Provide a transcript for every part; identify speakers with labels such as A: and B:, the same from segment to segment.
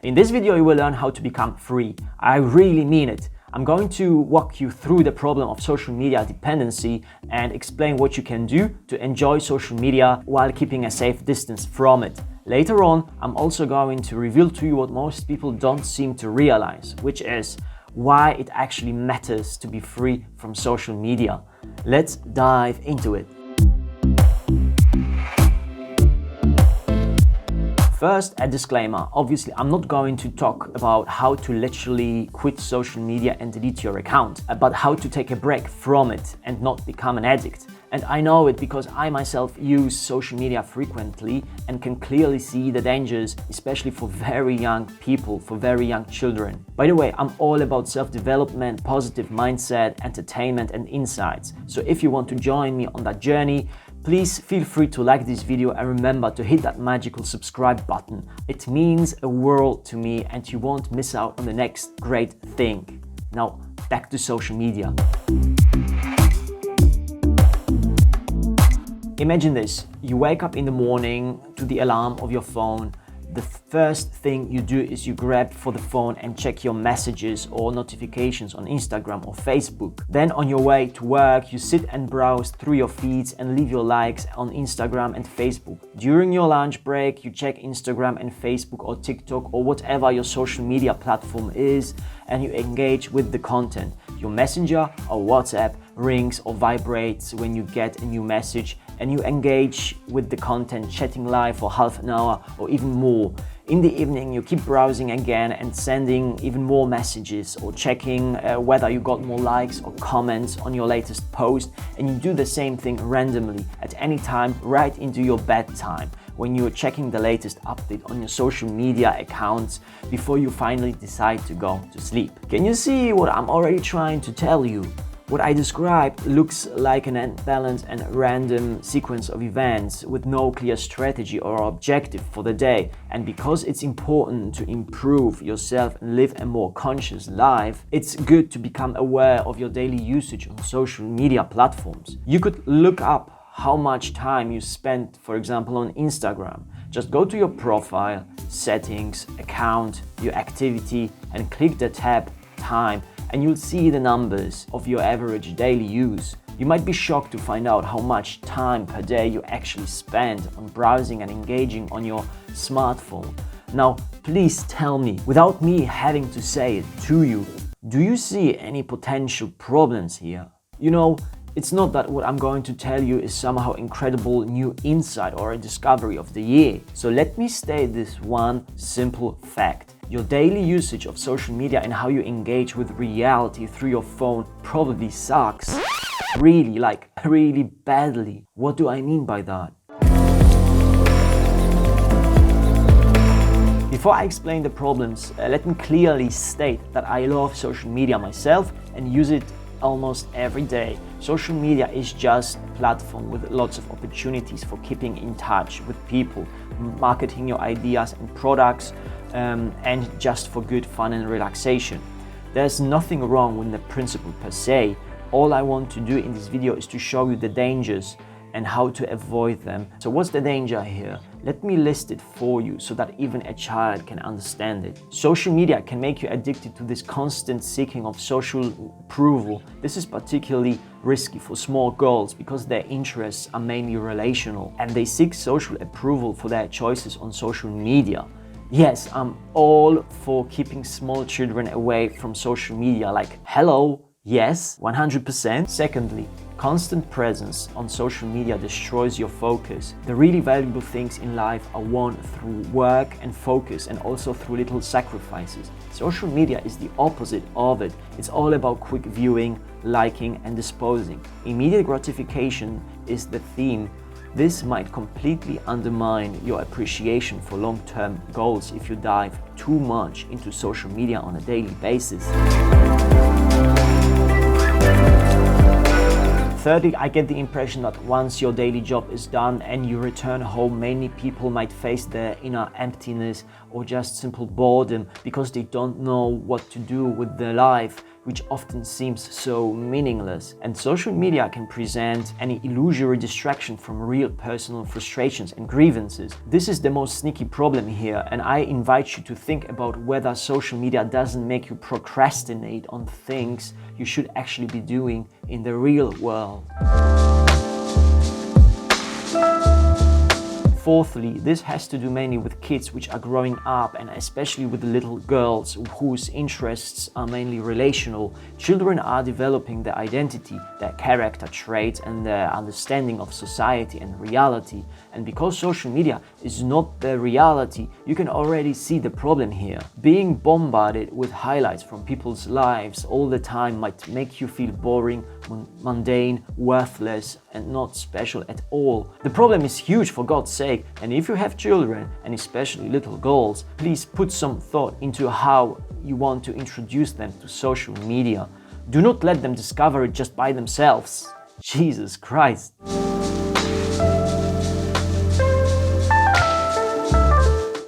A: In this video, you will learn how to become free. I really mean it. I'm going to walk you through the problem of social media dependency and explain what you can do to enjoy social media while keeping a safe distance from it. Later on, I'm also going to reveal to you what most people don't seem to realize, which is why it actually matters to be free from social media. Let's dive into it. First, a disclaimer. Obviously, I'm not going to talk about how to literally quit social media and delete your account, but how to take a break from it and not become an addict. And I know it because I myself use social media frequently and can clearly see the dangers, especially for very young people, for very young children. By the way, I'm all about self-development, positive mindset, entertainment, and insights. So if you want to join me on that journey, please feel free to like this video and remember to hit that magical subscribe button. It means a world to me and you won't miss out on the next great thing. Now, back to social media. Imagine this, you wake up in the morning to the alarm of your phone. The first thing you do is you grab for the phone and check your messages or notifications on Instagram or Facebook. Then on your way to work, you sit and browse through your feeds and leave your likes on Instagram and Facebook. During your lunch break, you check Instagram and Facebook or TikTok or whatever your social media platform is, and you engage with the content. Your messenger or WhatsApp rings or vibrates when you get a new message, and you engage with the content, chatting live for half an hour or even more. In the evening, you keep browsing again and sending even more messages or checking whether you got more likes or comments on your latest post, and you do the same thing randomly at any time right into your bedtime when you're checking the latest update on your social media accounts before you finally decide to go to sleep. Can you see what I'm already trying to tell you? What I described looks like an unbalanced and random sequence of events with no clear strategy or objective for the day. And because it's important to improve yourself and live a more conscious life, it's good to become aware of your daily usage on social media platforms. You could look up how much time you spend, for example, on Instagram. Just go to your profile, settings, account, your activity, and click the tab Time, and you'll see the numbers of your average daily use. You might be shocked to find out how much time per day you actually spend on browsing and engaging on your smartphone. Now, please tell me, without me having to say it to you, do you see any potential problems here? You know, it's not that what I'm going to tell you is somehow incredible new insight or a discovery of the year. So let me state this one simple fact. Your daily usage of social media and how you engage with reality through your phone probably sucks. Really badly. What do I mean by that? Before I explain the problems, let me clearly state that I love social media myself and use it almost every day. Social media is just a platform with lots of opportunities for keeping in touch with people, marketing your ideas and products, and just for good fun and relaxation. There's nothing wrong with the principle per se. All I want to do in this video is to show you the dangers and how to avoid them. So what's the danger here? Let me list it for you so that even a child can understand it. Social media can make you addicted to this constant seeking of social approval. This is particularly risky for small girls because their interests are mainly relational and they seek social approval for their choices on social media. Yes, I'm all for keeping small children away from social media, like hello, yes, 100%. Secondly, constant presence on social media destroys your focus. The really valuable things in life are won through work and focus and also through little sacrifices. Social media is the opposite of it. It's all about quick viewing, liking and disposing. Immediate gratification is the theme. This might completely undermine your appreciation for long-term goals if you dive too much into social media on a daily basis. Thirdly, I get the impression that once your daily job is done and you return home, many people might face their inner emptiness or just simple boredom because they don't know what to do with their life, which often seems so meaningless. And social media can present any illusory distraction from real personal frustrations and grievances. This is the most sneaky problem here, and I invite you to think about whether social media doesn't make you procrastinate on things you should actually be doing in the real world. Fourthly, this has to do mainly with kids which are growing up, and especially with little girls whose interests are mainly relational. Children are developing their identity, their character traits, and their understanding of society and reality. And because social media is not their reality, you can already see the problem here. Being bombarded with highlights from people's lives all the time might make you feel boring, mundane, worthless, and not special at all. The problem is huge, for God's sake. And if you have children, and especially little girls, please put some thought into how you want to introduce them to social media. Do not let them discover it just by themselves. Jesus Christ.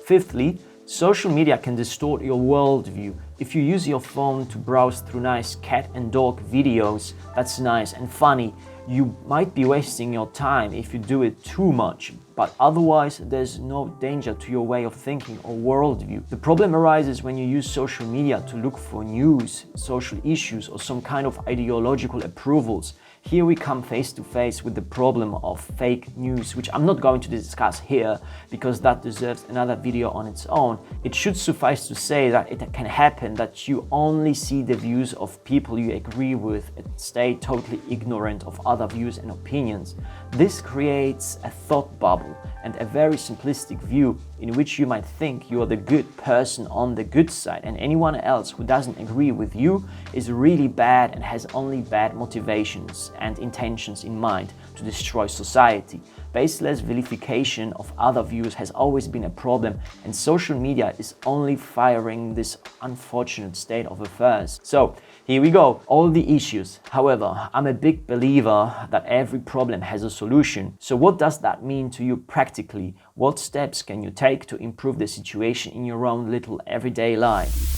A: Fifthly, social media can distort your worldview. If you use your phone to browse through nice cat and dog videos, that's nice and funny. You might be wasting your time if you do it too much, but otherwise there's no danger to your way of thinking or worldview. The problem arises when you use social media to look for news, social issues, or some kind of ideological approvals. Here we come face to face with the problem of fake news, which I'm not going to discuss here because that deserves another video on its own. It should suffice to say that it can happen that you only see the views of people you agree with and stay totally ignorant of other views and opinions. This creates a thought bubble and a very simplistic view in which you might think you are the good person on the good side, and anyone else who doesn't agree with you is really bad and has only bad motivations and intentions in mind to destroy society. Baseless vilification of other views has always been a problem, and social media is only firing this unfortunate state of affairs. So here we go, all the issues. However, I'm a big believer that every problem has a solution. So what does that mean to you practically? What steps can you take to improve the situation in your own little everyday life?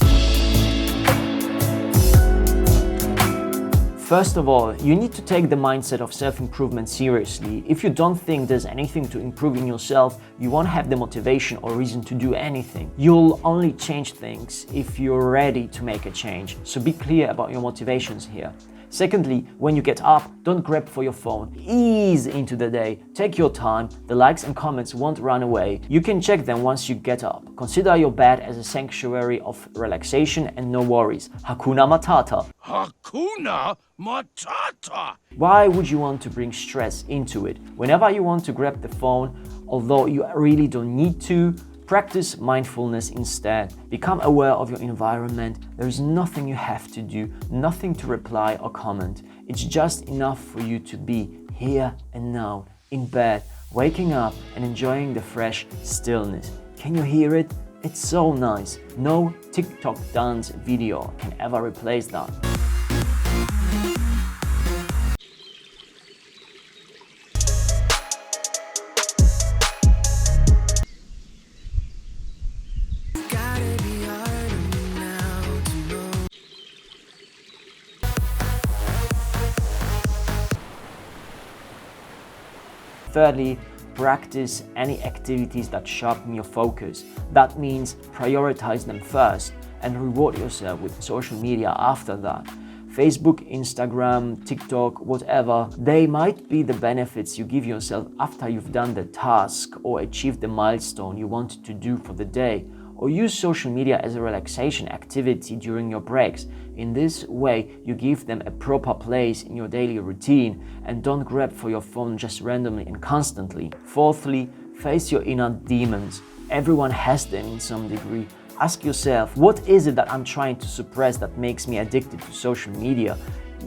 A: First of all, you need to take the mindset of self-improvement seriously. If you don't think there's anything to improve in yourself, you won't have the motivation or reason to do anything. You'll only change things if you're ready to make a change. So be clear about your motivations here. Secondly, when you get up, don't grab for your phone. Ease into the day. Take your time. The likes and comments won't run away. You can check them once you get up. Consider your bed as a sanctuary of relaxation and no worries. Hakuna Matata.
B: Hakuna Matata!
A: Why would you want to bring stress into it? Whenever you want to grab the phone, although you really don't need to, practice mindfulness instead. Become aware of your environment. There is nothing you have to do, nothing to reply or comment. It's just enough for you to be here and now, in bed, waking up and enjoying the fresh stillness. Can you hear it? It's so nice. No TikTok dance video can ever replace that. Thirdly, practice any activities that sharpen your focus. That means prioritize them first and reward yourself with social media after that. Facebook, Instagram, TikTok, whatever, they might be the benefits you give yourself after you've done the task or achieved the milestone you wanted to do for the day. Or use social media as a relaxation activity during your breaks. In this way, you give them a proper place in your daily routine and don't grab for your phone just randomly and constantly. Fourthly, face your inner demons. Everyone has them in some degree. Ask yourself, what is it that I'm trying to suppress that makes me addicted to social media?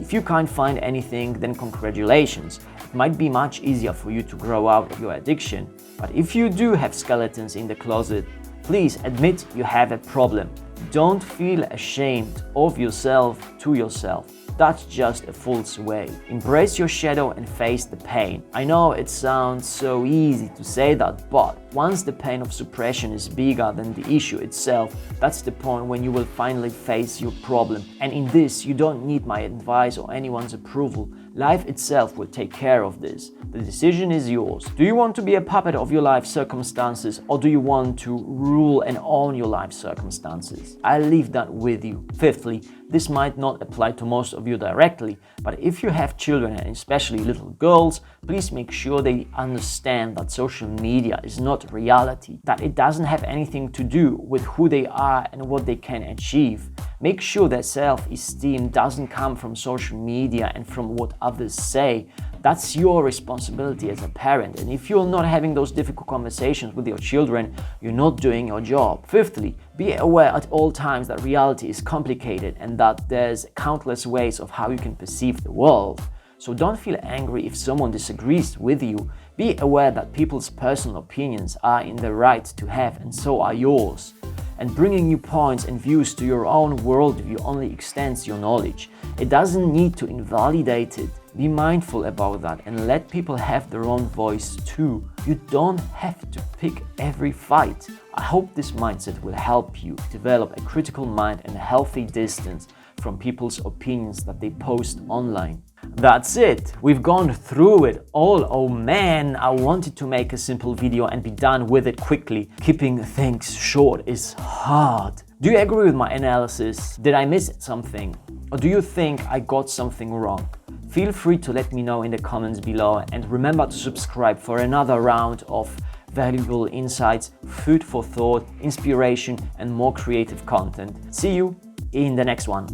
A: If you can't find anything, then congratulations. It might be much easier for you to grow out of your addiction. But if you do have skeletons in the closet, please admit you have a problem. Don't feel ashamed of yourself to yourself. That's just a false way. Embrace your shadow and face the pain. I know it sounds so easy to say that, but once the pain of suppression is bigger than the issue itself, that's the point when you will finally face your problem. And in this, you don't need my advice or anyone's approval. Life itself will take care of this. The decision is yours. Do you want to be a puppet of your life circumstances, or do you want to rule and own your life circumstances? I'll leave that with you. Fifthly, this might not apply to most of you directly, but if you have children and especially little girls, please make sure they understand that social media is not reality, that it doesn't have anything to do with who they are and what they can achieve. Make sure that self-esteem doesn't come from social media and from what others say. That's your responsibility as a parent, and if you're not having those difficult conversations with your children, you're not doing your job. Fifthly, be aware at all times that reality is complicated and that there's countless ways of how you can perceive the world. So don't feel angry if someone disagrees with you. Be aware that people's personal opinions are in the right to have, and so are yours. And bringing new points and views to your own worldview only extends your knowledge. It doesn't need to invalidate it. Be mindful about that and let people have their own voice too. You don't have to pick every fight. I hope this mindset will help you develop a critical mind and a healthy distance from people's opinions that they post online. That's it. We've gone through it all. Oh man, I wanted to make a simple video and be done with it quickly. Keeping things short is hard. Do you agree with my analysis? Did I miss something? Or do you think I got something wrong? Feel free to let me know in the comments below, and remember to subscribe for another round of valuable insights, food for thought, inspiration, and more creative content. See you in the next one.